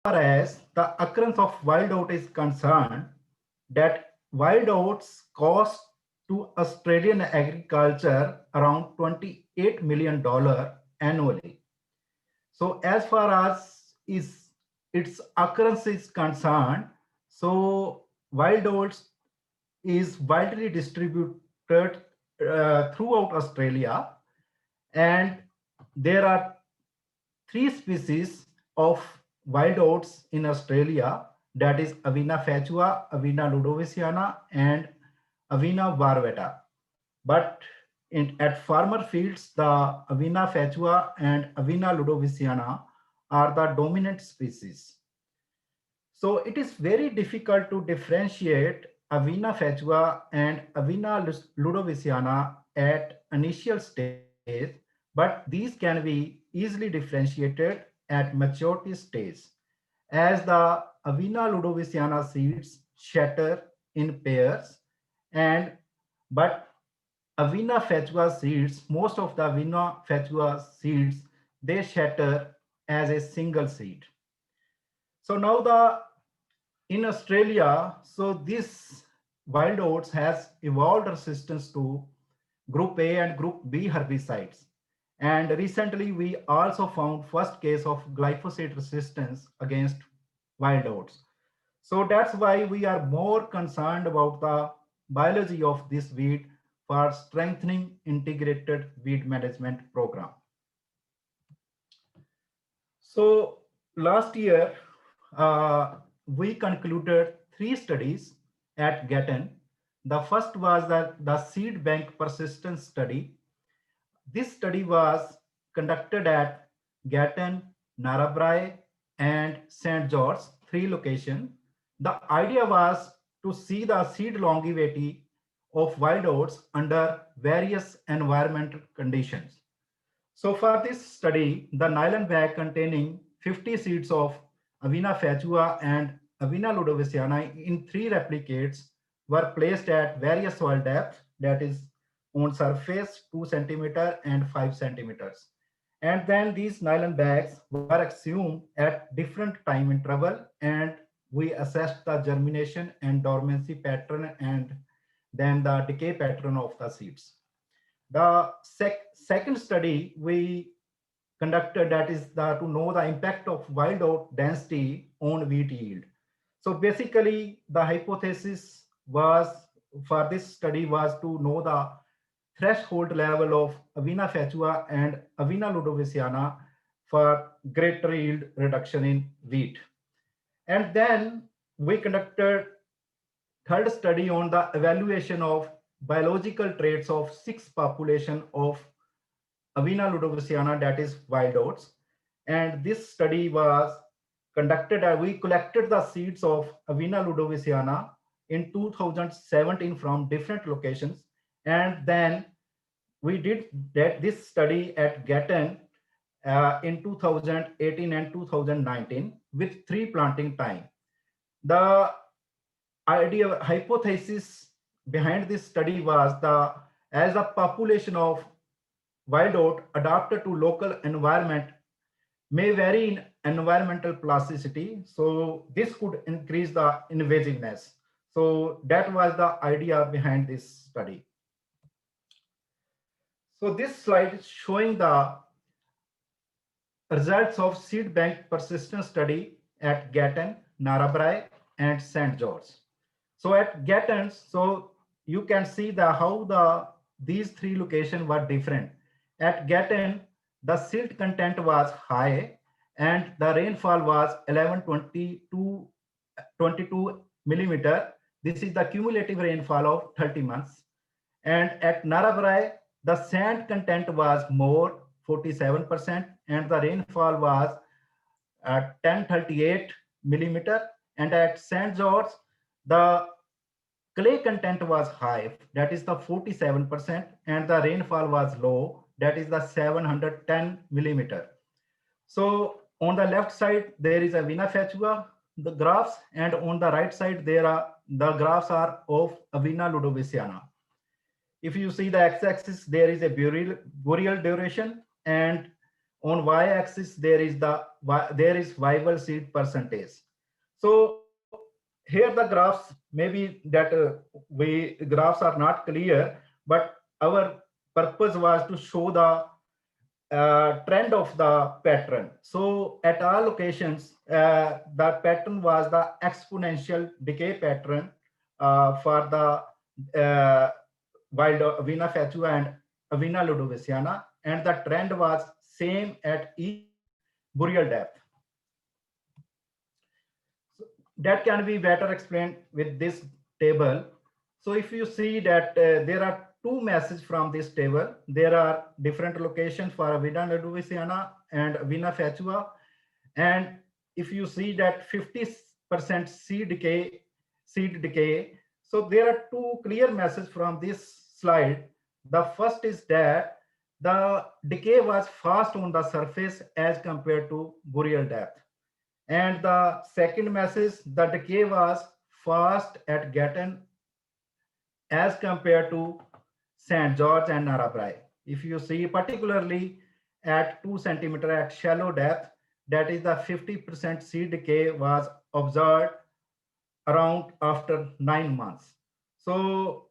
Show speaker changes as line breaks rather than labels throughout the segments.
as the occurrence of wild oat is concerned, that wild oats cost to Australian agriculture around $28 million annually. So as far as is its occurrence is concerned, so wild oats is widely distributed throughout Australia, and there are three species of wild oats in Australia, that is Avena fatua, Avena ludoviciana, and Avena barbata. But at farmer fields, the Avena fatua and Avena ludoviciana are the dominant species. So it is very difficult to differentiate Avena fatua and Avena ludoviciana at initial stage, but these can be easily differentiated at maturity stage, as the Avena ludoviciana seeds shatter in pairs, and but Avena fatua seeds, most of the Avena fatua seeds, they shatter as a single seed. So now the in Australia, so this wild oats has evolved resistance to group A and group B herbicides. And recently we also found first case of glyphosate resistance against wild oats. So that's why we are more concerned about the biology of this weed for strengthening integrated weed management program. So last year, we concluded three studies at Gatton. The first was the seed bank persistence study. This study was conducted at Gatton, Narrabri, and St. George, three locations. The idea was to see the seed longevity of wild oats under various environmental conditions. So for this study, the nylon bag containing 50 seeds of Avena fatua and Avena ludoviciana in three replicates were placed at various soil depths, that is on surface 2 centimeter and 5 centimeters. And then these nylon bags were assumed at different time interval, and we assessed the germination and dormancy pattern and then the decay pattern of the seeds. The second study we conducted, that is to know the impact of wild oat density on wheat yield. So basically the hypothesis was for this study was to know the threshold level of Avena fatua and Avena ludoviciana for greater yield reduction in wheat. And then we conducted third study on the evaluation of biological traits of six population of Avena ludoviciana, that is wild oats. And this study was conducted, we collected the seeds of Avena ludoviciana in 2017 from different locations. And then we did this study at Gatton in 2018 and 2019 with three planting time. The idea hypothesis behind this study was the as the population of wild oat adapted to local environment may vary in environmental plasticity, so this could increase the invasiveness. So that was the idea behind this study. So this slide is showing the results of seed bank persistence study at Gatton, Narrabri, and St. George. So at Gatton, so you can see how these three locations were different. At Gatton, the silt content was high and the rainfall was 1122 millimeter. This is the cumulative rainfall of 30 months. And at Narrabri, the sand content was more, 47%, and the rainfall was 1038 millimeter. And at St. George, the clay content was high, that is the 47%, and the rainfall was low, that is the 710 millimeter. So on the left side, there is a Avena fatua, the graphs, and on the right side, the graphs are of Avena ludoviciana. If you see the x-axis, there is a boreal duration, and on y-axis, there is the there is viable seed percentage. So here the graphs maybe that we graphs are not clear, but our purpose was to show the trend of the pattern. So at all locations, the pattern was the exponential decay pattern for the wild Avena fatua and Avena ludoviciana, and the trend was same at each burial depth. So that can be better explained with this table. So if you see that there are two messages from this table, there are different locations for Avena ludoviciana and Avena fatua. And if you see that 50% seed decay. So there are two clear messages from this slide. The first is that the decay was fast on the surface as compared to burial depth. And the second message, the decay was fast at Gatton as compared to St. George and Narrabri. If you see particularly at 2 centimeter at shallow depth, that is the 50% seed decay was observed around after 9 months. So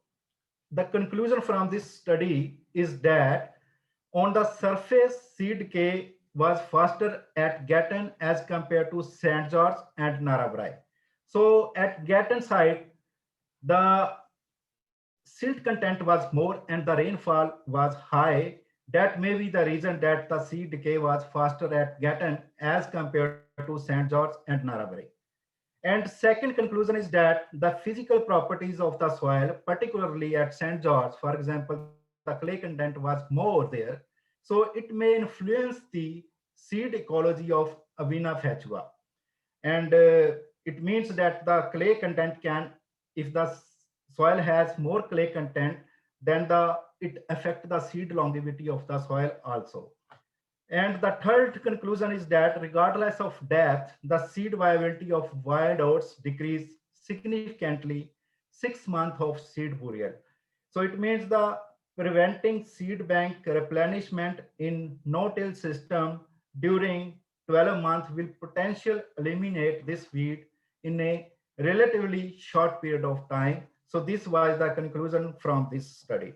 the conclusion from this study is that on the surface, seed decay was faster at Gatton as compared to St. George and Narrabri. So at Gatton site, the silt content was more and the rainfall was high. That may be the reason that the seed decay was faster at Gatton as compared to St. George and Narrabri. And second conclusion is that the physical properties of the soil, particularly at St. George, for example, the clay content was more there. So it may influence the seed ecology of Avena fatua. And it means that the clay content can, if the soil has more clay content, then it affects the seed longevity of the soil also. And the third conclusion is that regardless of depth, the seed viability of wild oats decreased significantly 6 months of seed burial. So it means the preventing seed bank replenishment in no-till system during 12 months will potentially eliminate this weed in a relatively short period of time. So this was the conclusion from this study.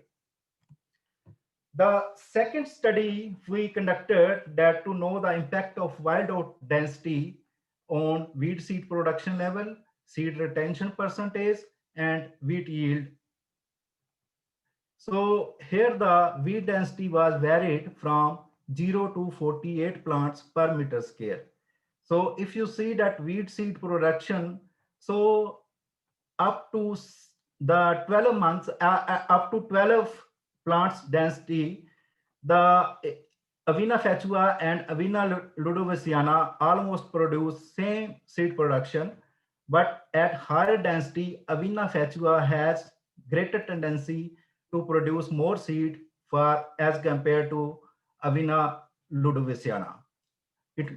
The second study we conducted that to know the impact of wild oat density on wheat seed production level, seed retention percentage, and wheat yield. So here the wheat density was varied from 0 to 48 plants per meter square. So if you see that wheat seed production, so up to the 12 months, up to 12 plants density, the Avena fatua and Avena ludoviciana almost produce same seed production, but at higher density, Avena fatua has greater tendency to produce more seed for as compared to Avena ludoviciana. It,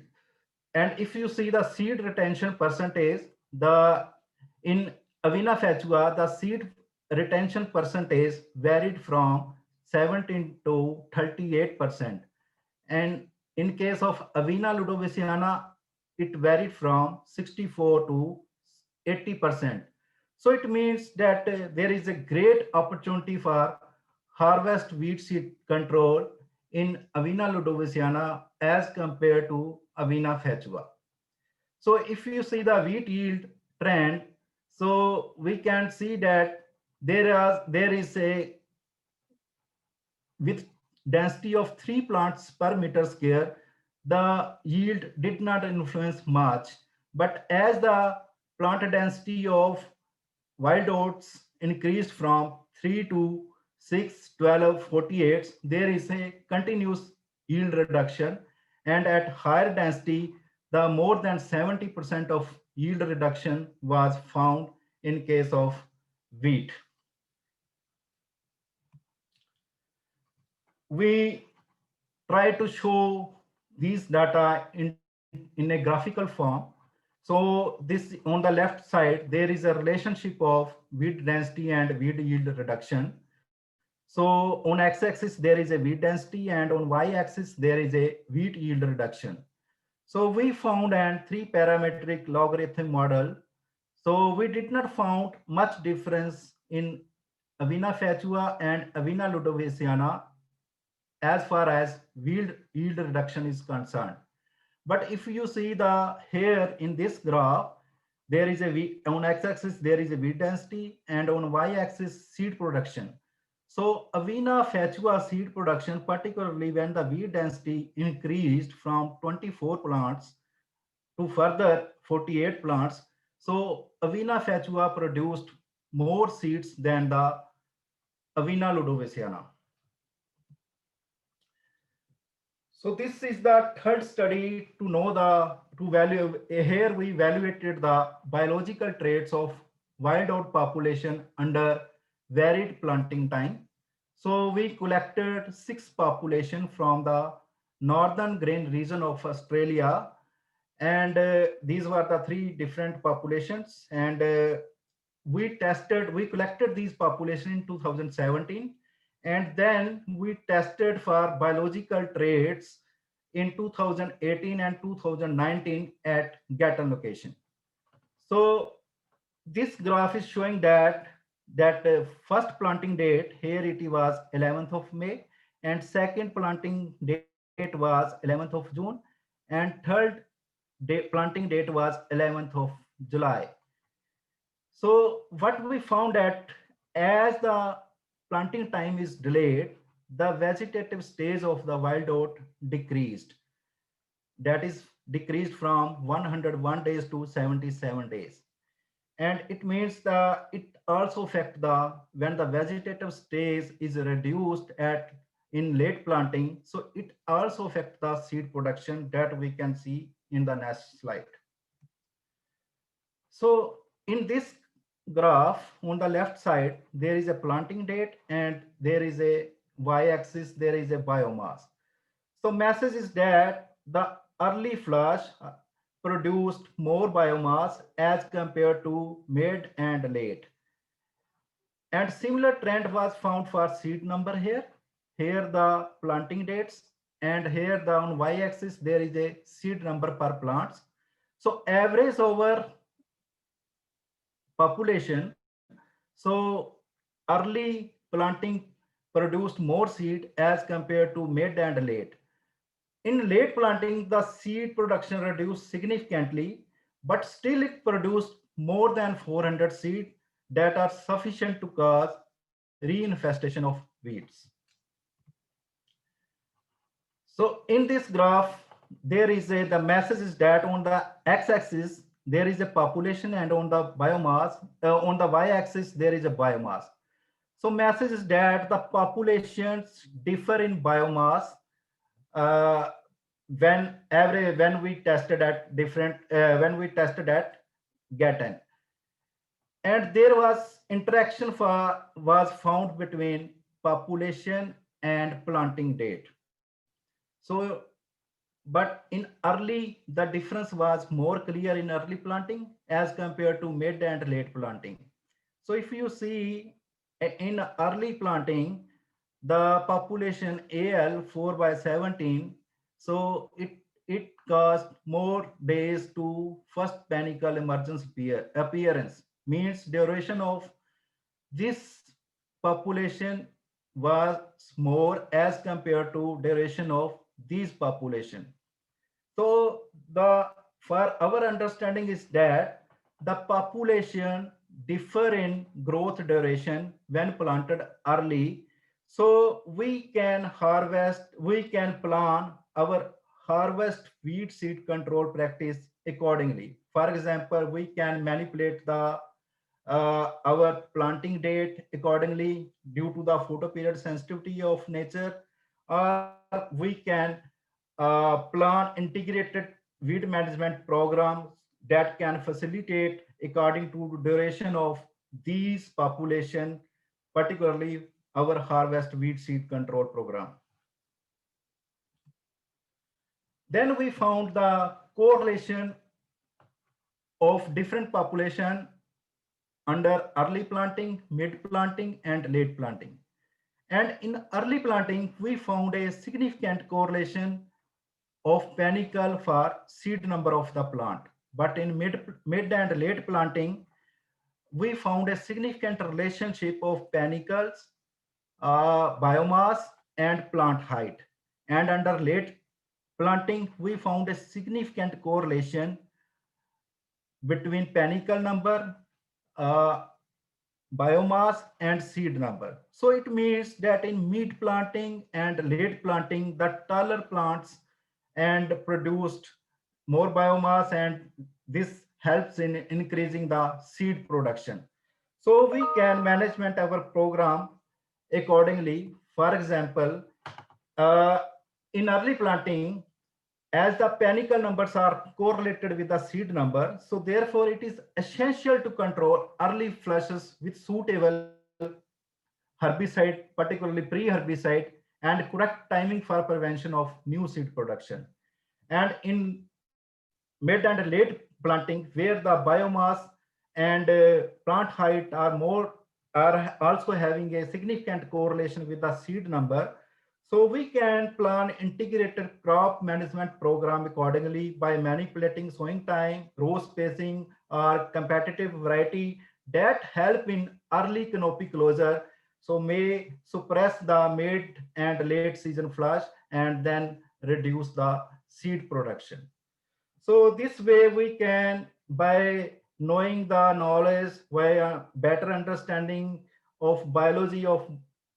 and if you see the seed retention percentage, the in Avena fatua, the seed retention percentage varied from 17 to 38%. And in case of Avena ludoviciana, it varied from 64 to 80%. So it means that there is a great opportunity for harvest weed seed control in Avena ludoviciana as compared to Avena fatua. So if you see the wheat yield trend, so we can see that there is a with density of 3 plants per meter square, the yield did not influence much. But as the plant density of wild oats increased from 3 to 6, 12, 48, there is a continuous yield reduction. And at higher density, the more than 70% of yield reduction was found in case of wheat. We try to show these data in a graphical form. So this on the left side, there is a relationship of wheat density and wheat yield reduction. So on x-axis, there is a wheat density, and on y-axis, there is a wheat yield reduction. So we found an three parametric logarithm model. So we did not found much difference in Avena fatua and Avena ludovisiana as far as yield reduction is concerned. But if you see the here in this graph, there is a on x-axis there is a wheat density and on y-axis seed production. So Avena fatua seed production, particularly when the wheat density increased from 24 plants to further 48 plants. So Avena fatua produced more seeds than the Avena ludovisiana. So this is the third study to know to value. Here we evaluated the biological traits of wild oat population under varied planting time. So we collected 6 population from the northern grain region of Australia, and these were the 3 different populations. And we collected these population in 2017, and then we tested for biological traits in 2018 and 2019 at Gatton location. So this graph is showing that first planting date here it was 11th of May, and second planting date was 11th of June, and third planting date was 11th of July. So what we found that as the planting time is delayed, the vegetative stage of the wild oat decreased. That is decreased from 101 days to 77 days. And it means that it also affect the when the vegetative stage is reduced at in late planting. So it also affect the seed production that we can see in the next slide. So in this graph on the left side, there is a planting date and there is a y-axis, there is a biomass. So message is that the early flush produced more biomass as compared to mid and late. And similar trend was found for seed number here. Here the planting dates, and here the on y-axis there is a seed number per plants. So average over population. So early planting produced more seed as compared to mid and late. In late planting, the seed production reduced significantly, but still it produced more than 400 seed that are sufficient to cause reinfestation of weeds. So in this graph, there is the message is that on the x-axis, there is a population, and on the biomass, on the y-axis, there is a biomass. So message is that the populations differ in biomass uh, when we tested at when we tested at Gatton, and there was interaction was found between population and planting date. So but in early the difference was more clear in early planting as compared to mid and late planting. So if you see in early planting, the population AL 4 by 17, so it caused more days to first panicle emergence appearance, means duration of this population was more as compared to duration of these population. So the for our understanding is that the population differ in growth duration when planted early. So we can plan our harvest weed seed control practice accordingly. For example, we can manipulate the our planting date accordingly due to the photoperiod sensitivity of nature, or we can plan integrated weed management programs that can facilitate according to duration of these population, particularly our harvest weed seed control program. Then we found the correlation of different population under early planting, mid planting, and late planting. And in early planting, we found a significant correlation of panicle for seed number of the plant. But in mid and late planting, we found a significant relationship of panicles, biomass, and plant height. And under late planting, we found a significant correlation between panicle number, uh, biomass, and seed number. So it means that in mid planting and late planting, the taller plants and produced more biomass, and this helps in increasing the seed production. So we can management our program accordingly. For example, uh, in early planting, as the panicle numbers are correlated with the seed number, so therefore it is essential to control early flushes with suitable herbicide, particularly pre-herbicide, and correct timing for prevention of new seed production. And in mid and late planting, where the biomass and plant height are also having a significant correlation with the seed number, so we can plan integrated crop management program accordingly by manipulating sowing time, row spacing, or competitive variety that help in early canopy closure, so may suppress the mid and late season flush and then reduce the seed production. So this way we can, by knowing the knowledge, by a better understanding of biology of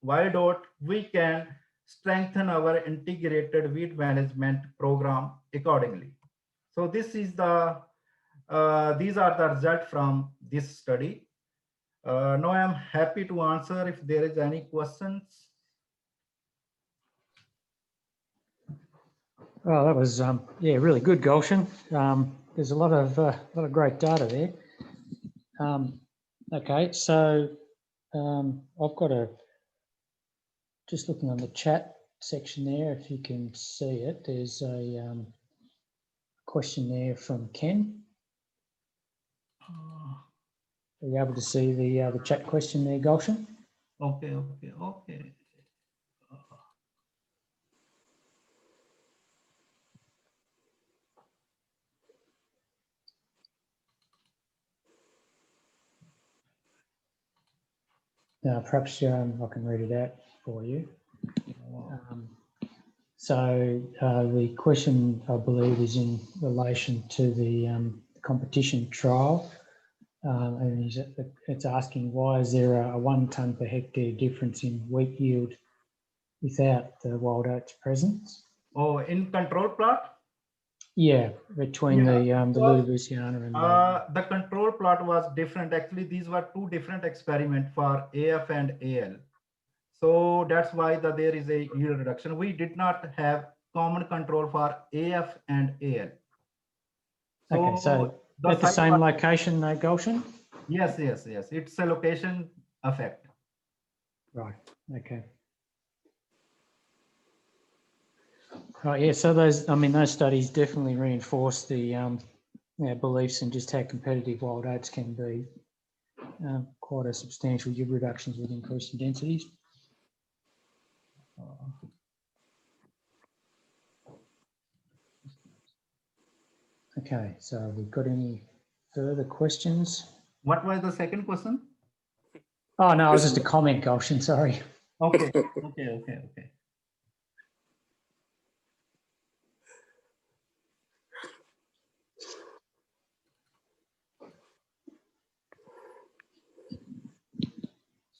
wild oat, we can strengthen our integrated weed management program accordingly. So this is these are the results from this study. Now I am happy to answer if there is any questions.
Well, that was yeah, really good, Gulshan. There's a lot of great data there. Okay, so I've got just looking on the chat section there, if you can see it, there's a question there from Ken. Are you able to see the chat question there, Gulshan?
Okay.
Perhaps I can read it out for you. So the question, I believe, is in relation to the competition trial. And it's asking, why is there a 1 tonne per hectare difference in wheat yield without the wild oats presence?
Oh, in control plot?
Yeah, between the Ludovisiana and
the control plot was different. Actually, these were two different experiments for AF and AL. So that's why there is a yield reduction. We did not have common control for AF and AL. So
okay, so at the same location, Gulshan?
Yes. It's a location effect.
Right, okay. Oh yeah, so those studies definitely reinforce the our beliefs in just how competitive wild oats can be. Quite a substantial yield reductions with increasing densities. Okay, so have we got any further questions?
What was the second question?
Oh no, it was just a comment, Gulshan, sorry.
Okay.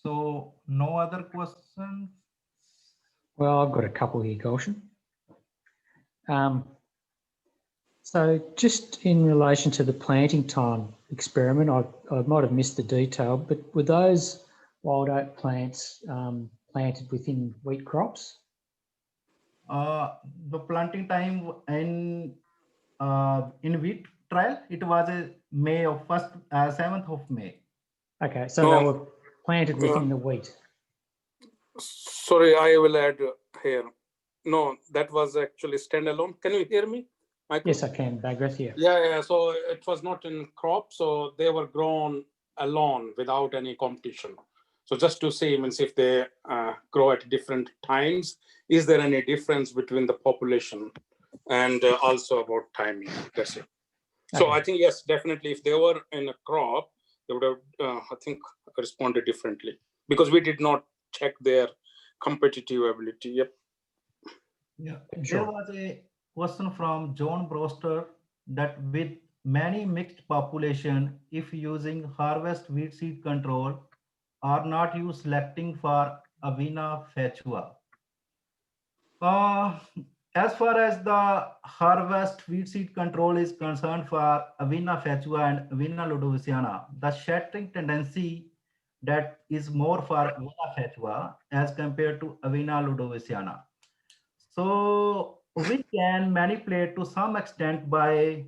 So no other questions?
Well, I've got a couple here, Gulshan. So just in relation to the planting time experiment, I might have missed the detail, but were those wild oat plants planted within wheat crops?
The planting time in wheat trial, it was a May of 7th of May.
Okay, so they were planted within the wheat.
Sorry, I will add here. No, that was actually standalone. Can you hear me, Michael?
Yes, I can, Bhagrath, yeah.
Yeah, so it was not in crop, so they were grown alone without any competition. So just to see, means if they grow at different times, is there any difference between the population? and also about timing. That's it. So
Okay.
I think, yes, definitely, if they were in a crop, they would have, I think, responded differently, because we did not check their competitive ability. Yep.
Yeah,
Sure.
there was a question from John Broster that with many mixed population, if using harvest weed seed control, are not you selecting for Avena fechua? Uh, as far as the harvest weed seed control is concerned for Avena fechua and Avena ludoviciana, the shattering tendency that is more for Avena fechua as compared to Avena ludoviciana. So we can manipulate to some extent by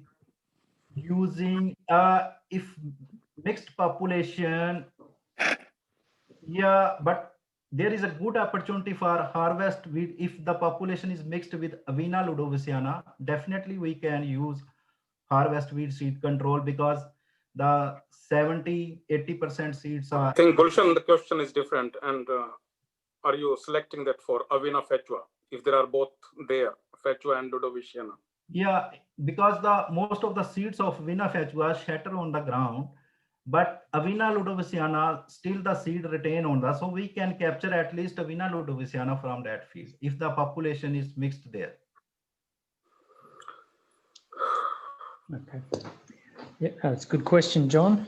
using if mixed population, yeah, but there is a good opportunity for harvest with if the population is mixed with Avena ludoviciana, definitely we can use harvest weed seed control because the 70-80% seeds
I
are.
think, Gulshan, the question is different. And are you selecting that for Avena fechua, if there are both there, fechua and ludoviciana?
Yeah, because the most of the seeds of Avena fechua shatter on the ground, but Avena ludoviciana still the seed retain on the, so we can capture at least Avena ludoviciana from that field if the population is mixed there.
Okay. Yeah, that's a good question, John.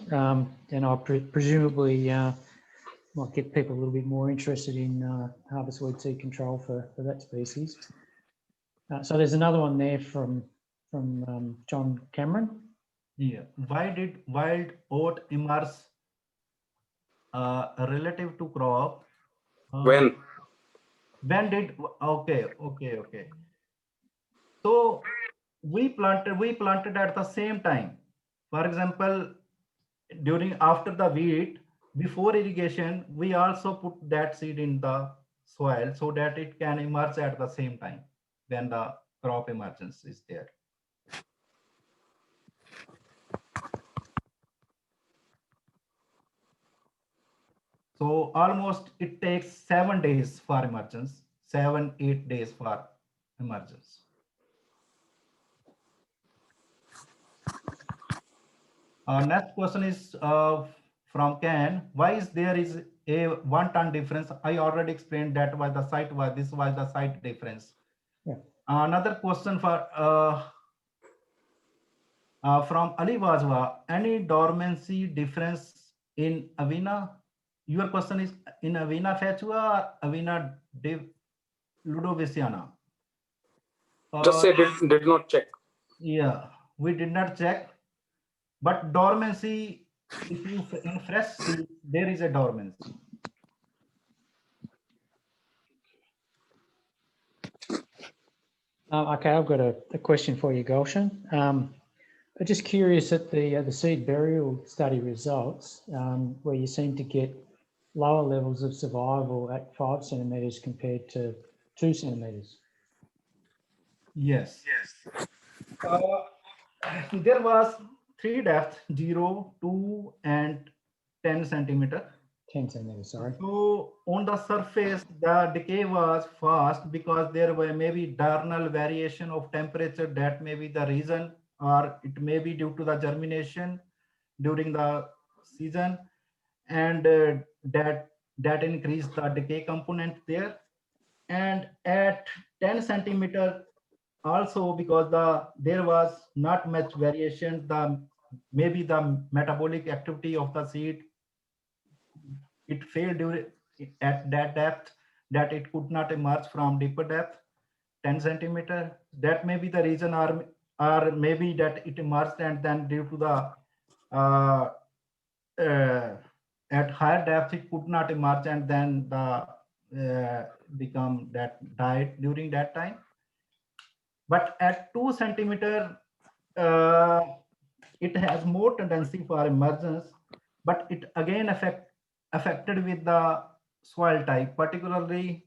And I presumably might get people a little bit more interested in harvest weed seed control for that species. So there's another one there from John Cameron.
Yeah, why did wild oat emerge relative to crop?
When?
When did okay. So we planted at the same time. For example, during after the wheat, before irrigation, we also put that seed in the soil so that it can emerge at the same time when the crop emergence is there. So almost it takes 7 days for emergence, 7-8 days for emergence. Next question is from Ken. Why is there is a 1 ton difference? I already explained that was the site was this was the site difference.
Yeah.
Another question for from Ali Wajwa. Any dormancy difference in Avena? Your question is in Avena fechua or Avena ludoviciana?
Just say did not check.
Yeah, we did not check. But dormancy, if you in fresh seed, there is a dormancy.
Okay, I've got a question for you, Gulshan. I'm just curious at the seed burial study results, where you seem to get lower levels of survival at 5 centimetres compared to 2 centimetres.
Yes. There was 3 depths, 0, 2, and 10 centimeter.
10 centimetres, sorry.
So on the surface, the decay was fast because there were maybe diurnal variation of temperature. That may be the reason, or it may be due to the germination during the season, and that increased the decay component there. And at 10 centimeter also because there was not much variation, maybe the metabolic activity of the seed, it failed at that depth, that it could not emerge from deeper depth, 10 centimeter. That may be the reason, or maybe that it emerged and then due to the at higher depth it could not emerge and then become that died during that time. But at 2 centimeter, uh, it has more tendency for emergence, but it again affected with the soil type. Particularly,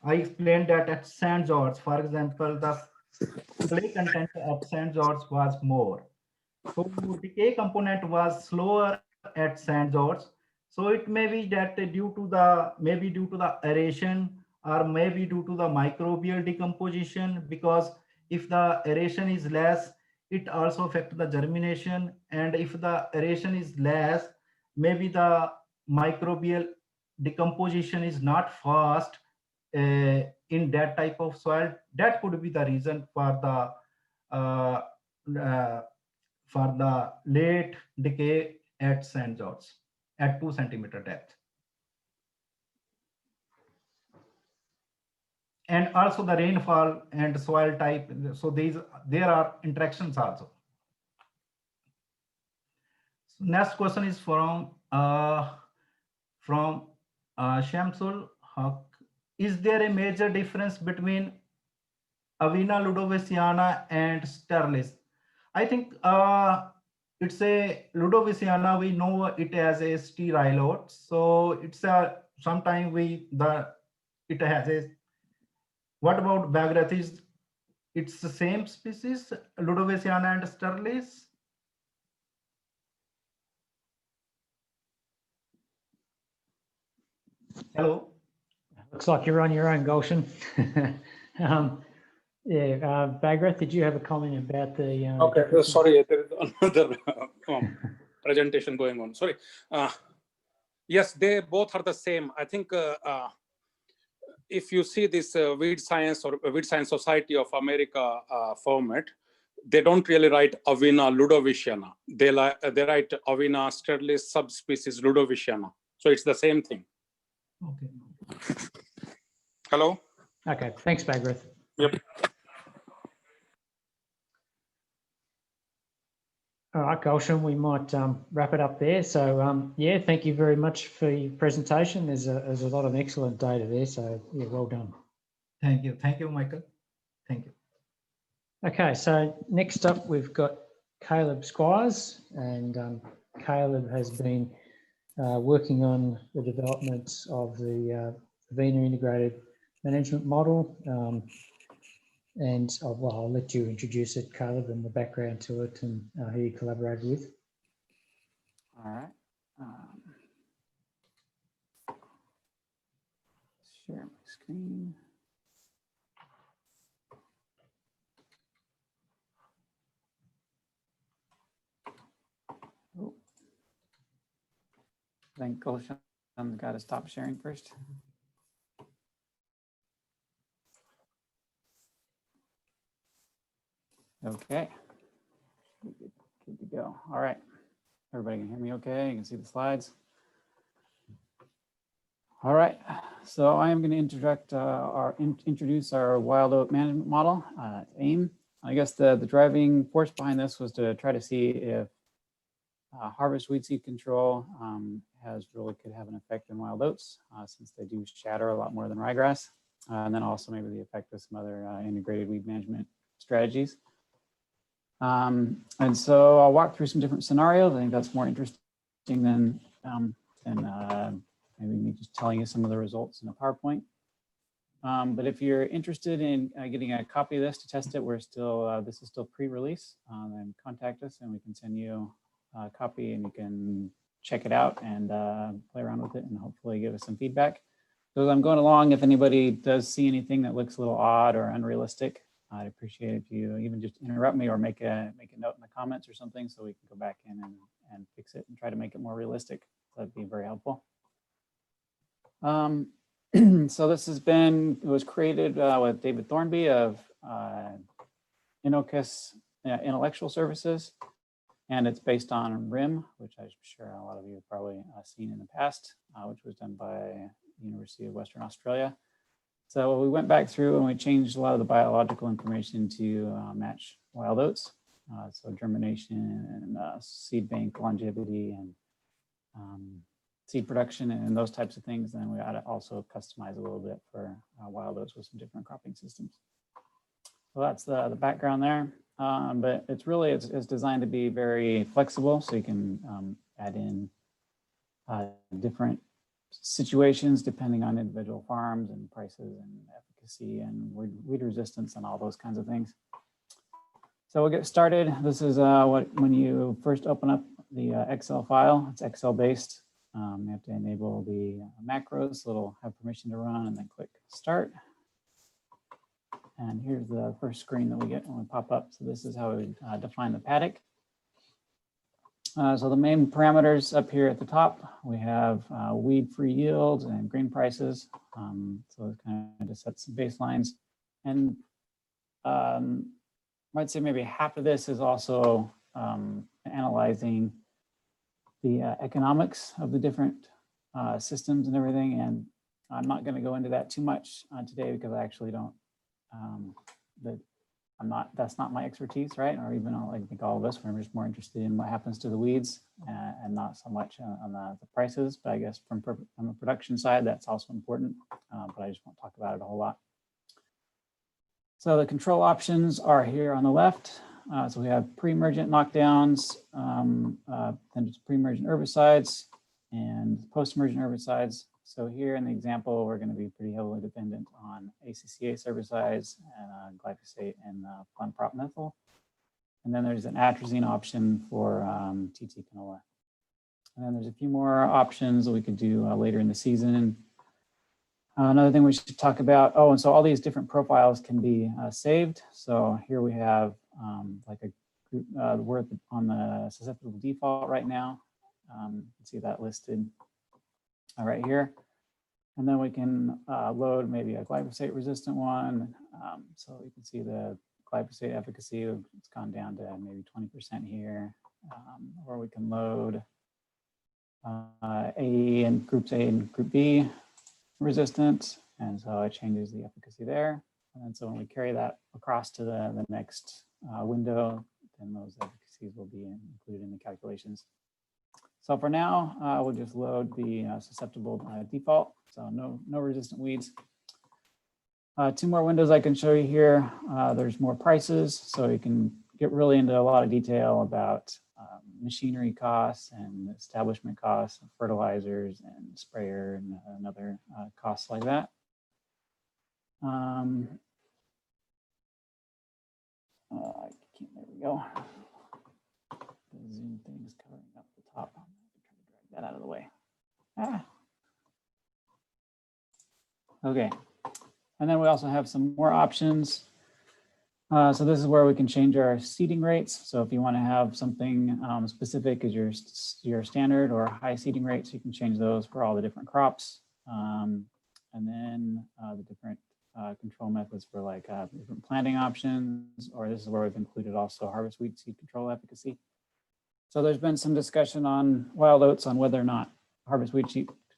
I explained that at St. George, for example, the clay content at St. George was more. So decay component was slower at St. George. So it may be that due to the aeration, or maybe due to the microbial decomposition, because If the aeration is less, it also affects the germination. And if the aeration is less, maybe the microbial decomposition is not fast in that type of soil. That could be the reason uh, uh, for the late decay at St. George at 2 centimeter depth. And also the rainfall and soil type. So there are interactions also. So next question is from Shamsul Haq. Is there a major difference between Avena ludoviciana and Sterlis? I think it's a ludoviciana. We know it as a sterile oat. So it's a sometime it has a. What about Bagrathis? It's the same species, ludoviciana and Sterlis. Hello.
Looks like you're on your own, Gulshan. Bagrath, did you have a comment about the?
Okay, sorry, there is another presentation going on. Sorry. Yes, they both are the same. I think if you see this Weed Science or Weed Science Society of America format, they don't really write Avena ludoviciana. They write Avena Sterlis subspecies ludoviciana. So it's the same thing.
Okay.
Hello?
Okay, thanks, Bagrath.
Yep.
All right, Gulshan, we might wrap it up there. So yeah, thank you very much for your presentation. There's a lot of excellent data there. So yeah, well done.
Thank you, Michael. Thank you.
Okay, so next up we've got Caleb Squires, and Caleb has been working on the development of the Avena integrated management model. Well, I'll let you introduce it, Caleb, and the background to it and who you collaborated with.
All right. Share my screen. Oh. I think Gulshan's got to stop sharing first. Okay. Good to go. All right. Everybody can hear me okay? You can see the slides. All right. So I am going to introduce our wild oat management model, AIM. I guess the driving force behind this was to try to see if harvest weed seed control could have an effect in wild oats, since they do shatter a lot more than ryegrass, and then also maybe the effect of some other integrated weed management strategies. And so I'll walk through some different scenarios. I think that's more interesting than maybe me just telling you some of the results in a PowerPoint. But if you're interested in getting a copy of this to test it, this is still pre-release, then contact us and we can send you a copy and you can check it out and play around with it and hopefully give us some feedback. So as I'm going along, if anybody does see anything that looks a little odd or unrealistic, I'd appreciate if you even just interrupt me or make a note in the comments or something so we can go back in and fix it and try to make it more realistic. That'd be very helpful. So this it was created with David Thornby of Inocus Intellectual Services, and it's based on RIM, which I'm sure a lot of you have probably seen in the past, which was done by University of Western Australia. So we went back through and we changed a lot of the biological information to match wild oats. So germination and seed bank longevity and seed production and those types of things. And then we ought to also customize a little bit for wild oats with some different cropping systems. So that's the background there. But it's designed to be very flexible, so you can add in different situations depending on individual farms and prices and efficacy and weed resistance and all those kinds of things. So we'll get started. This is when you first open up the Excel file. It's Excel based. You have to enable the macros, so it'll have permission to run, and then click start. And here's the first screen that we get when we pop up. So this is how we define the paddock. So the main parameters up here at the top, we have weed-free yields and grain prices. So it's kind of to set some baselines. And I'd say maybe half of this is also analyzing the economics of the different systems and everything. And I'm not going to go into that too much today because I actually don't, that's not my expertise, right? Or even I think all of us, we're just more interested in what happens to the weeds and not so much on the prices. But I guess from the production side, that's also important, but I just won't talk about it a whole lot. So the control options are here on the left. So we have pre-emergent knockdowns, then just pre-emergent herbicides and post-emergent herbicides. So here in the example, we're going to be pretty heavily dependent on ACCase herbicides and glyphosate and chlorpromethyl. And then there's an atrazine option for TT canola. And then there's a few more options that we could do later in the season. Another thing we should talk about, and so all these different profiles can be saved. So here we have like a group, we're on the susceptible default right now. You can see that listed right here. And then we can load maybe a glyphosate resistant one. So you can see the glyphosate efficacy, it's gone down to maybe 20% here. Or we can load A and groups A and group B resistant. And so it changes the efficacy there. And then so when we carry that across to the next window, then those efficacies will be included in the calculations. So for now, we'll just load the susceptible default. So no resistant weeds. Two more windows I can show you here. There's more prices. So you can get really into a lot of detail about machinery costs and establishment costs, fertilizers and sprayer and other costs like that. There we go. The Zoom thing is covering up the top. I'm going to try to drag that out of the way. Okay. And then we also have some more options. So this is where we can change our seeding rates. So if you want to have something specific as your standard or high seeding rates, you can change those for all the different crops. And then the different control methods for like different planting options, or this is where we've included also harvest wheat seed control efficacy. So there's been some discussion on wild oats on whether or not harvest wheat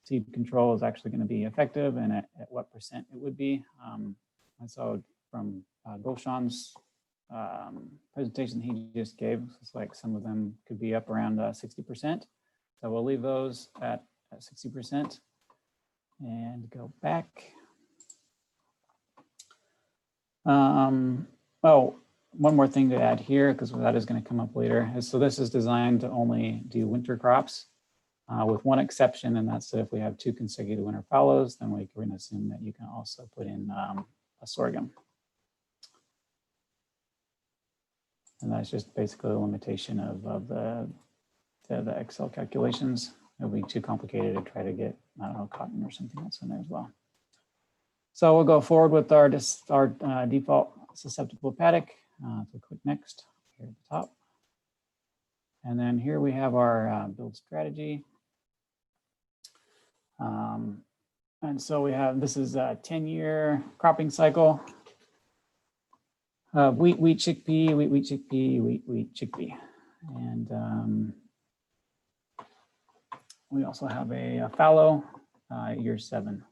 seed control is actually going to be effective and at what percent it would be. And so from Gulshan's presentation he just gave, it's like some of them could be up around 60%. So we'll leave those at 60% and go back. Oh, one more thing to add here, because that is going to come up later. So this is designed to only do winter crops with one exception, and that's if we have 2 consecutive winter fallows, then we can assume that you can also put in a sorghum. And that's just basically a limitation of the Excel calculations. It'll be too complicated to try to get, I don't know, cotton or something else in there as well. So we'll go forward with our default susceptible paddock. So click next here at the top. And then here we have our build strategy. And so we have, this is a 10-year cropping cycle. Wheat, chickpea, wheat, chickpea, wheat, chickpea. And we also have a fallow year 7.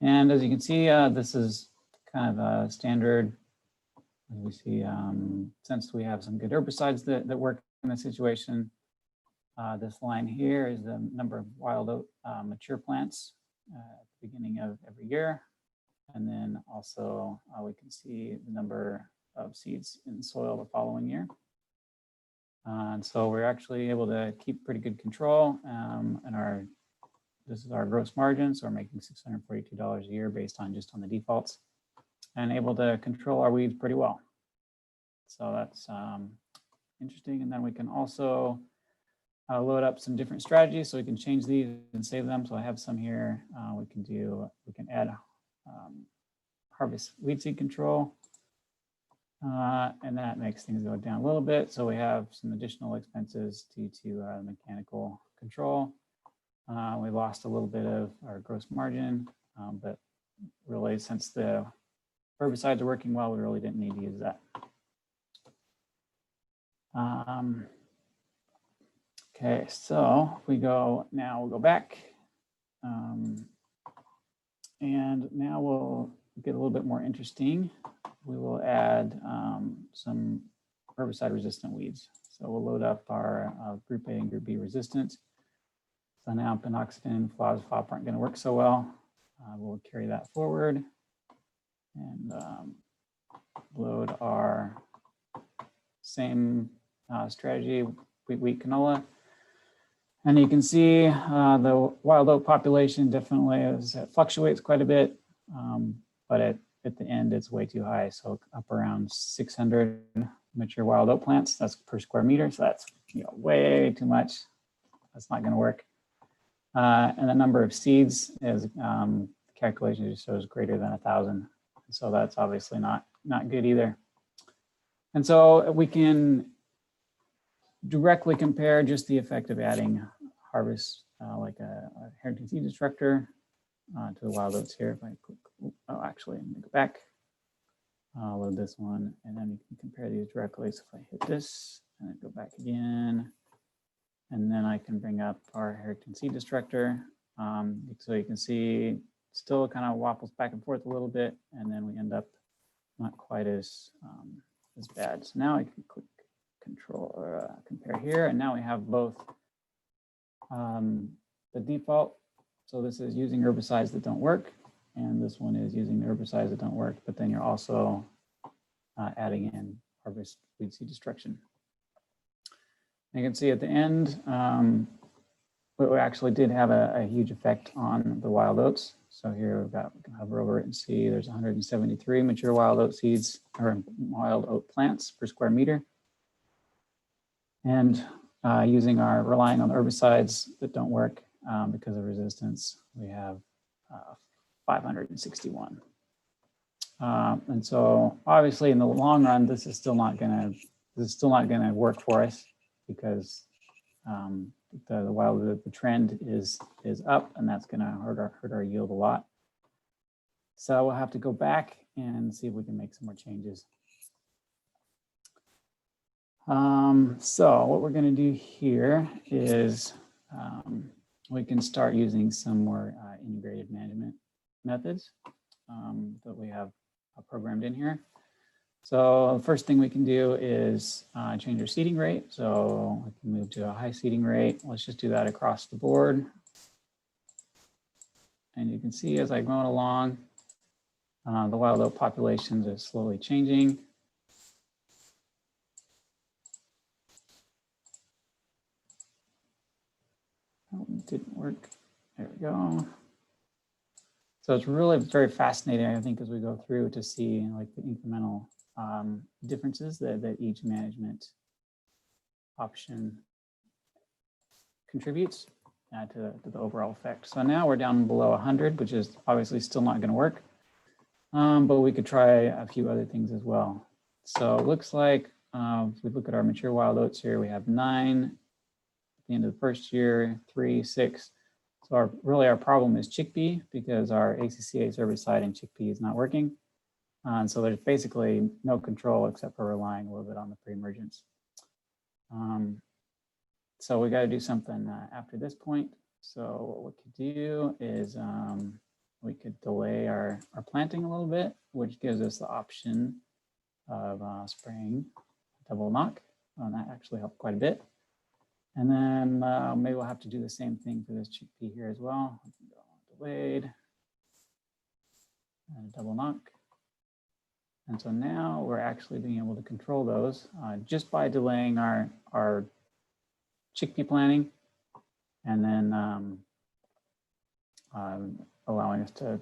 And as you can see, this is kind of a standard. As we see, since we have some good herbicides that work in this situation, this line here is the number of wild oat mature plants at the beginning of every year. And then also we can see the number of seeds in the soil the following year. And so we're actually able to keep pretty good control. And this is our gross margin. So we're making $642 a year based on just on the defaults, and able to control our weeds pretty well. So that's interesting. And then we can also load up some different strategies, so we can change these and save them. So I have some here. We can add harvest weed seed control. And that makes things go down a little bit. So we have some additional expenses due to mechanical control. We lost a little bit of our gross margin, but really since the herbicides are working well, we really didn't need to use that. Okay, so if we go now, we'll go back. And now we'll get a little bit more interesting. We will add some herbicide resistant weeds. So we'll load up our group A and group B resistance. So now pinoxidin, fluazafop aren't going to work so well. We'll carry that forward and load our same strategy, wheat canola. And you can see the wild oat population definitely fluctuates quite a bit, but at the end it's way too high. So up around 600 mature wild oat plants, that's per square meter. So that's way too much. That's not going to work. And the number of seeds is calculation just shows greater than 1,000. So that's obviously not good either. And so we can directly compare just the effect of adding harvest like a Harrington seed destructor to the wild oats here. If I click, oh, actually, I'm gonna go back, load this one, and then we can compare these directly. So if I hit this and then go back again, and then I can bring up our Harrington seed destructor. So you can see still kind of waffles back and forth a little bit, and then we end up not quite as bad. So now I can click control or compare here, and now we have both the default. So this is using herbicides that don't work, and this one is using the herbicides that don't work, but then you're also adding in harvest weed seed destruction. You can see at the end, we actually did have a huge effect on the wild oats. So here we can hover over it and see there's 173 mature wild oat seeds or wild oat plants per square meter. And relying on the herbicides that don't work because of resistance, we have 561. And so obviously in the long run, this is still not gonna work for us because the trend is up, and that's gonna hurt our yield a lot. So we'll have to go back and see if we can make some more changes. So what we're going to do here is we can start using some more integrated management methods that we have programmed in here. So the first thing we can do is change our seeding rate. So we can move to a high seeding rate. Let's just do that across the board. And you can see as I'm going along, the wild oat populations are slowly changing. Oh, it didn't work. There we go. So it's really very fascinating, I think, as we go through to see like the incremental differences that each management option contributes to the overall effect. So now we're down below 100, which is obviously still not going to work, but we could try a few other things as well. So it looks like if we look at our mature wild oats here, we have 9 at the end of the first year, 3, 6. So really our problem is chickpea because our ACCA herbicide in chickpea is not working. And so there's basically no control except for relying a little bit on the pre-emergence. So we got to do something after this point. So what we could do is we could delay our planting a little bit, which gives us the option of spraying double knock. And that actually helped quite a bit. And then maybe we'll have to do the same thing for this chickpea here as well. Delayed and double knock. And so now we're actually being able to control those just by delaying our chickpea planting and then allowing us to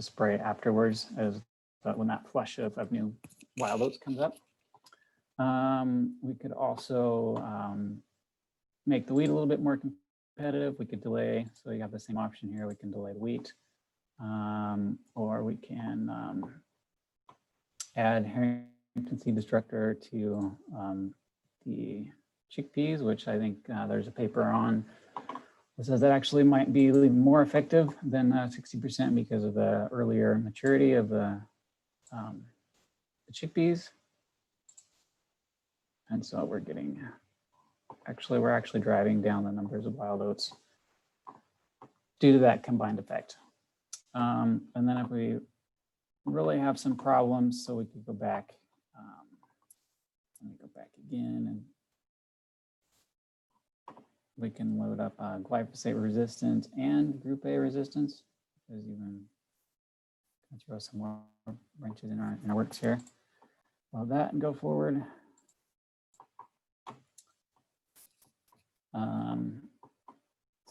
spray afterwards as when that flush of new wild oats comes up. We could also make the wheat a little bit more competitive. We could delay, so you have the same option here. We can delay the wheat, or we can add Harrington seed destructor to the chickpeas, which I think there's a paper on that says that actually might be more effective than 60% because of the earlier maturity of the chickpeas. And so we're getting, we're actually driving down the numbers of wild oats due to that combined effect. And then if we really have some problems, so we could go back, let me go back again, and we can load up glyphosate resistance and group A resistance. There's even, I'll throw some more wrenches in our works here. Load that and go forward.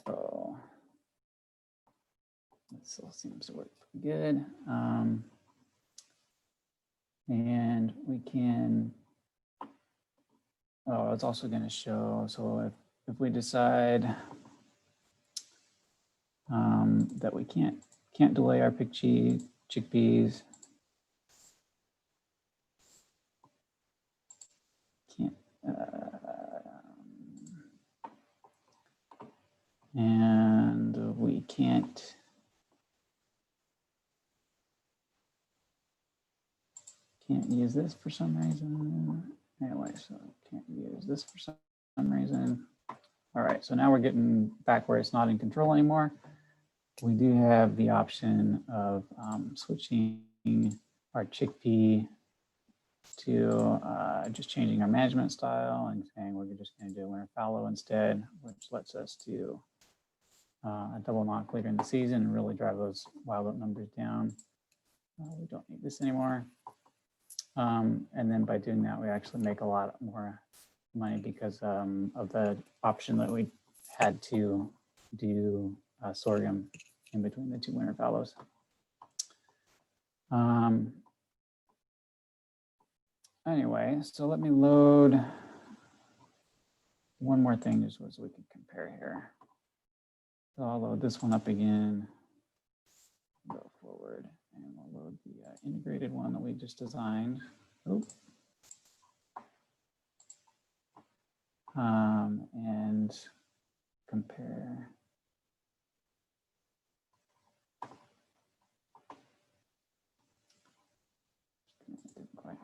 So this all seems to work pretty good. And we can, oh, it's also going to show, so if we decide that we can't delay our chickpeas, and we can't use this for some reason. Anyway, so can't use this for some reason. All right, so now we're getting back where it's not in control anymore. We do have the option of switching our chickpea to just changing our management style and saying we're just going to do winter fallow instead, which lets us do a double knock later in the season and really drive those wild oat numbers down. We don't need this anymore. And then by doing that, we actually make a lot more money because of the option that we had to do sorghum in between the two winter fallows. Anyway, so let me load one more thing just so we can compare here. So I'll load this one up again, go forward, and we'll load the integrated one that we just designed. Oops. And compare.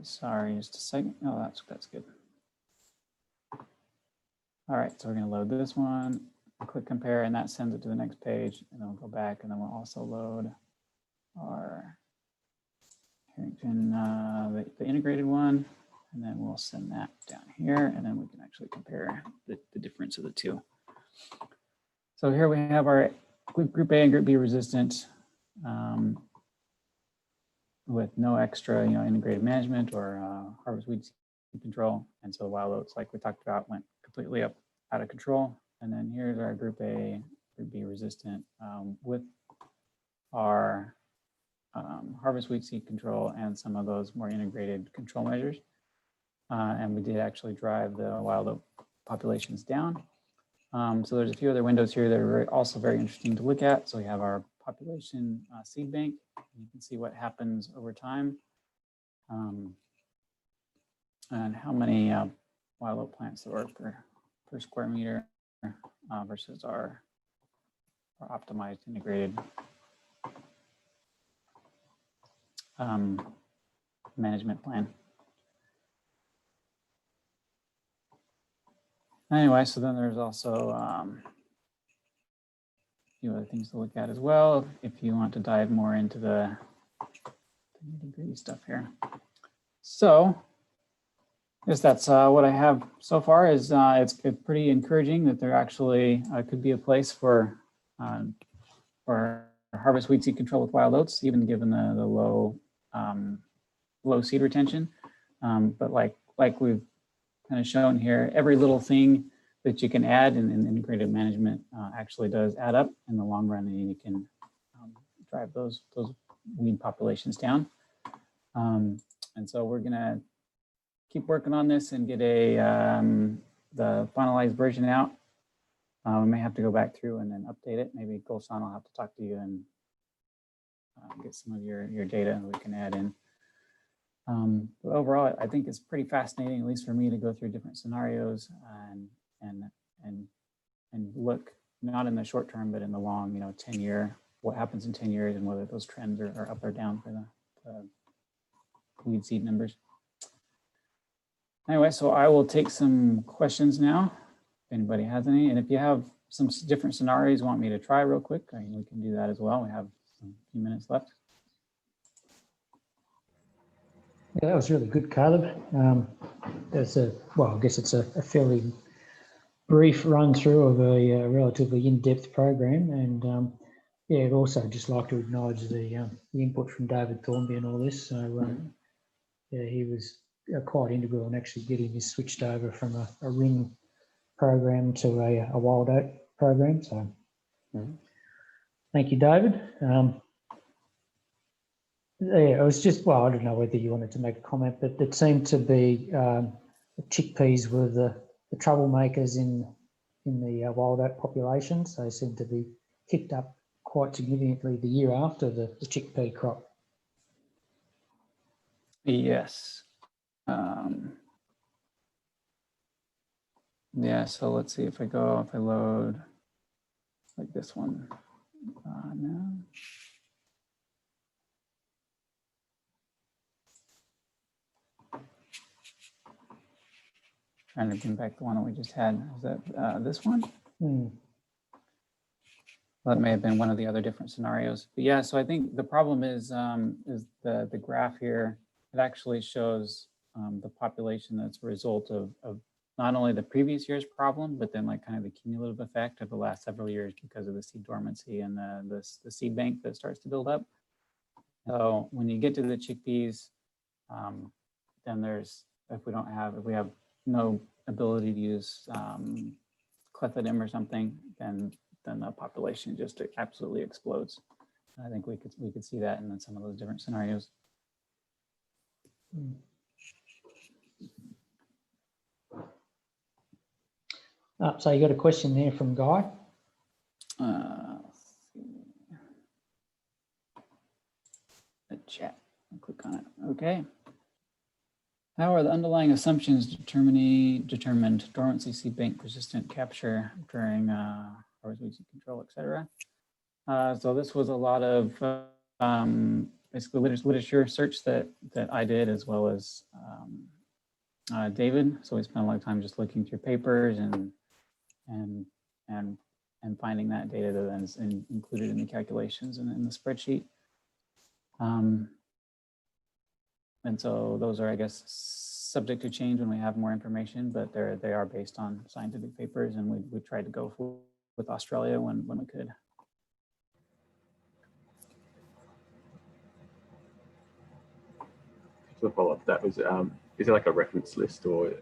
Sorry, just a second. Oh, that's good. All right, so we're going to load this one, click compare, and that sends it to the next page. And then we'll go back, and then we'll also load our Harrington, the integrated one, and then we'll send that down here, and then we can actually compare the difference of the two. So here we have our group A and group B resistant with no extra, integrated management or harvest weed control. And so wild oats, like we talked about, went completely out of control. And then here's our group A, group B resistant with our harvest weed seed control and some of those more integrated control measures. And we did actually drive the wild oat populations down. So there's a few other windows here that are also very interesting to look at. So we have our population seed bank. You can see what happens over time and how many wild oat plants there are per square meter versus our optimized integrated management plan. Anyway, so then there's also a few other things to look at as well if you want to dive more into the nitty-gritty stuff here. So I guess that's what I have so far. Is it's pretty encouraging that there actually could be a place for harvest weed seed control with wild oats, even given the low seed retention. But like we've kind of shown here, every little thing that you can add in integrated management actually does add up in the long run, and you can drive those weed populations down. And so we're gonna keep working on this and get the finalized version out. We may have to go back through and then update it. Maybe Gulshan will have to talk to you and get some of your data we can add in. But overall, I think it's pretty fascinating, at least for me, to go through different scenarios and look not in the short term, but in the long, 10-year, what happens in 10 years and whether those trends are up or down for the weed seed numbers. Anyway, so I will take some questions now, if anybody has any. And if you have some different scenarios you want me to try real quick, we can do that as well. We have a few minutes left.
Yeah, that was really good, Caleb. I guess it's a fairly brief run through of a relatively in-depth program, and yeah, I'd also just like to acknowledge the input from David Thornby and all this. So yeah, he was quite integral in actually getting this switched over from a RIM program to a wild oat program. So thank you, David. Yeah, it was just, well, I don't know whether you wanted to make a comment, but it seemed to be the chickpeas were the troublemakers in the wild oat population. So they seem to be kicked up quite significantly the year after the chickpea crop.
Yes. Yeah, so let's see if I load like this one now. Trying to bring back the one that we just had. Is that this one? Well, that may have been one of the other different scenarios. But yeah, so I think the problem is the graph here. It actually shows the population that's a result of not only the previous year's problem, but then like kind of the cumulative effect of the last several years because of the seed dormancy and the seed bank that starts to build up. So when you get to the chickpeas, then there's, if we have no ability to use clethodim or something, then the population just absolutely explodes. I think we could see that in some of those different scenarios.
So you got a question there from Guy.
Let's see. The chat. I'll click on it. Okay. How are the underlying assumptions determined dormancy seed bank persistent capture during harvest weed seed control, etc.? So this was a lot of basically literature search that I did, as well as David. So we spent a lot of time just looking through papers and finding that data that then is included in the calculations and in the spreadsheet. And so those are, I guess, subject to change when we have more information, but they are based on scientific papers, and we tried to go with Australia when we could.
To follow up, that was is it like a reference list or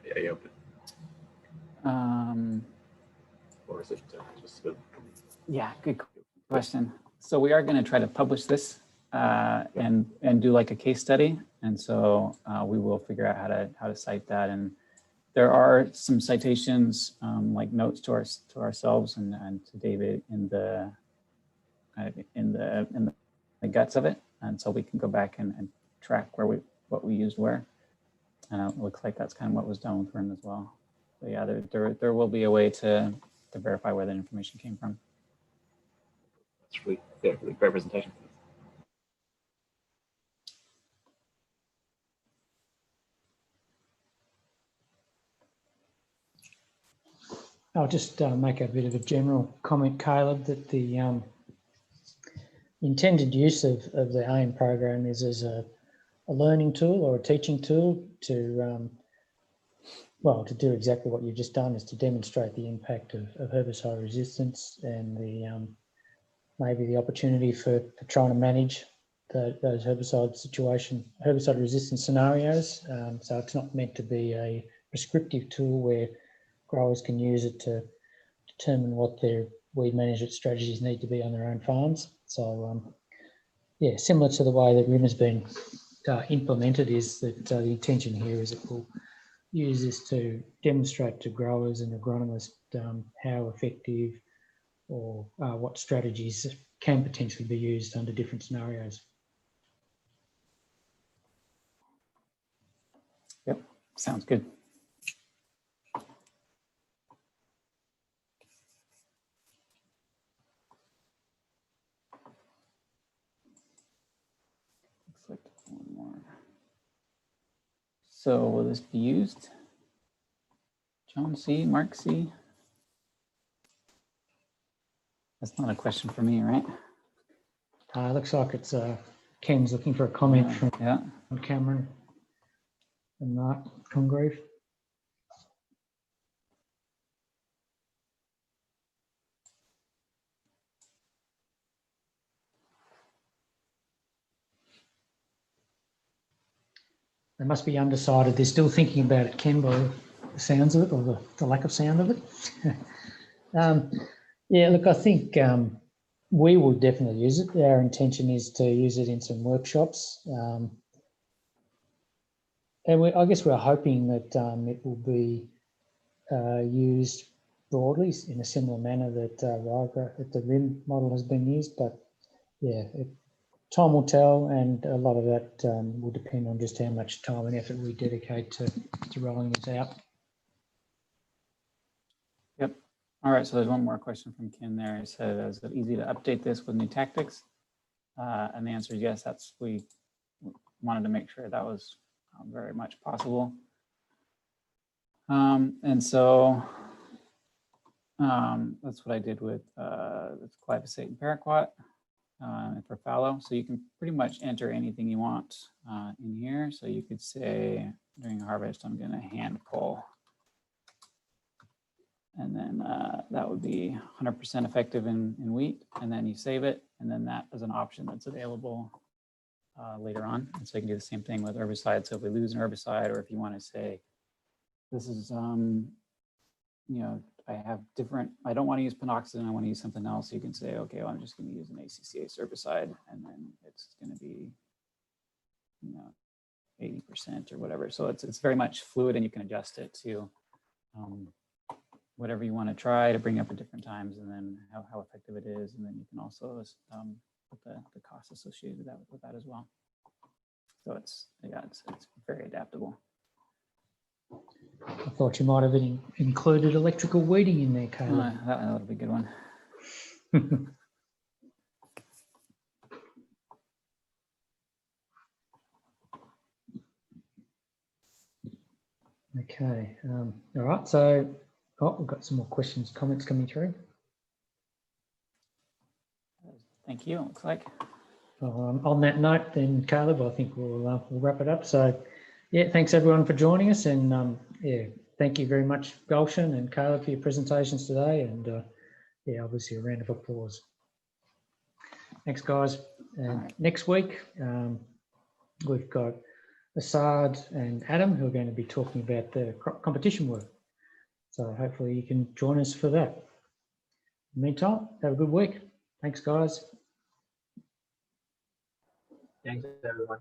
or is it just sort of...
Yeah, good question. So we are going to try to publish this and do like a case study, and so we will figure out how to cite that. And there are some citations, like notes to ourselves and to David in the guts of it, and so we can go back and track what we used where. And it looks like that's kind of what was done with RIM as well. But yeah, there will be a way to verify where that information came from.
That's really, yeah, really great presentation.
I'll just make a bit of a general comment, Caleb, that the intended use of the AIM program is as a learning tool or a teaching tool to, well, to do exactly what you've just done, is to demonstrate the impact of herbicide resistance and the maybe the opportunity for trying to manage those herbicide resistance scenarios. So it's not meant to be a prescriptive tool where growers can use it to determine what their weed management strategies need to be on their own farms. So yeah, similar to the way that RIM has been implemented, is that the intention here is it will use this to demonstrate to growers and agronomists how effective or what strategies can potentially be used under different scenarios.
Sounds good. Select one more. So will this be used? John C, Mark C. That's not a question for me, right?
Looks like it's Ken's looking for a comment from
Yeah.
Cameron and Mark Congreve. They must be undecided. They're still thinking about it, Ken, by the sounds of it, or the lack of sound of it. Yeah, look, I think we will definitely use it. Our intention is to use it in some workshops. And I guess we're hoping that it will be used broadly in a similar manner that the RIM model has been used. But yeah, time will tell, and a lot of that will depend on just how much time and effort we dedicate to rolling this out.
Yep. All right, so there's one more question from Ken there. He said, is it easy to update this with new tactics? And the answer is yes. We wanted to make sure that was very much possible. And so that's what I did with glyphosate and paraquat for fallow. So you can pretty much enter anything you want in here. So you could say during harvest, I'm going to hand pull. And then that would be 100% effective in wheat. And then you save it. And then that is an option that's available later on. And so you can do the same thing with herbicide. So if we lose an herbicide, or if you want to say, this is, I don't want to use pinoxidin, I want to use something else. You can say, okay, well, I'm just going to use an ACCA herbicide, and then it's going to be, 80% or whatever. So it's very much fluid, and you can adjust it to whatever you want to try to bring up at different times, and then how effective it is. And then you can also put the cost associated with that as well. So it's very adaptable.
I thought you might have included electrical weeding in there, Caleb.
That would be a good one.
Okay. All right. So, we've got some more questions, comments coming through.
Thank you. It looks like.
On that note, then, Caleb, I think we'll wrap it up. So, yeah, thanks everyone for joining us, and yeah, thank you very much, Gulshan and Caleb, for your presentations today, and yeah, obviously a round of applause. Thanks, guys. And
right.
Next week, we've got Assad and Adam, who are going to be talking about the competition work. So hopefully you can join us for that. In the meantime, have a good week. Thanks, guys.
Thanks, everyone.